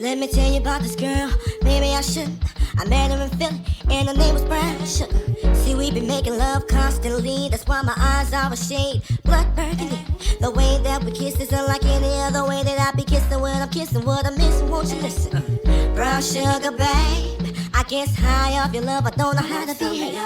Let me tell you about this girl, maybe I shouldn't. I met her in Philly, and her name was Brown Sugar. See, we been making love constantly, that's why my eyes are a shade blood burgundy. The way that we kiss is unlike any other way that I be kissing when I'm kissing what I'm missing, won't you listen? Brown sugar, babe, I guess high off your love, I don't know how to behave.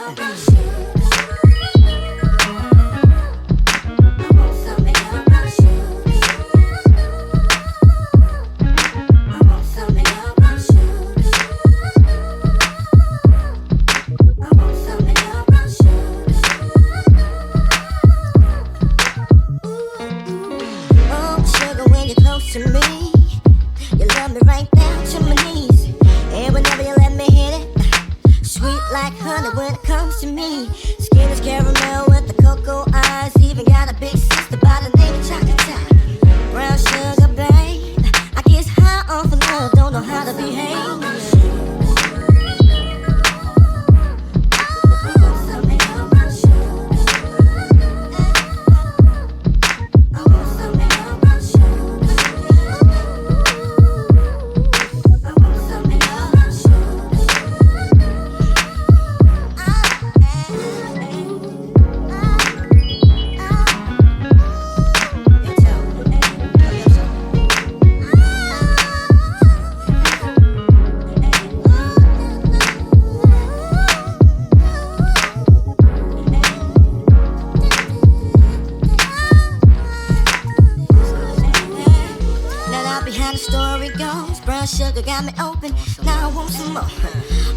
To me, you love me right down to my knees, and whenever you let me hit it, sweet like honey when it comes to me. Skin is caramel with the cocoa eyes, even got a big sister by the name of Chocolate. Brown sugar, babe, I guess high off of love, don't know how to behave. How the story goes, brown sugar got me open, now I want some more.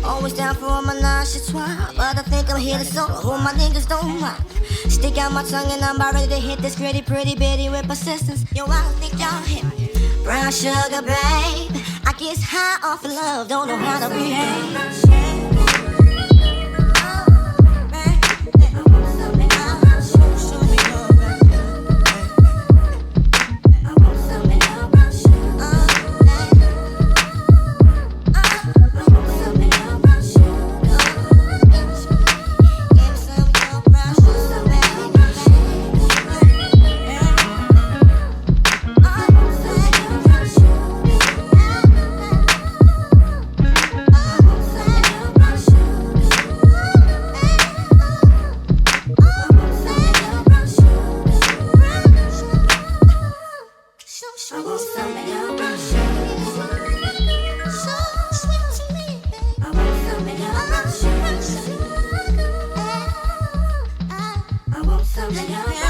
Always down for my nauseous swap, but I think I'm here to solo, hope my niggas don't mind. Stick out my tongue and I'm about ready to hit this gritty pretty bitty with persistence. Yo, I don't think y'all hit me. Brown sugar, babe, I guess high off of love, don't know how to behave. I want some of your brown sugar, so sweet to me, babe. I want some of your brown sugar. I want some of your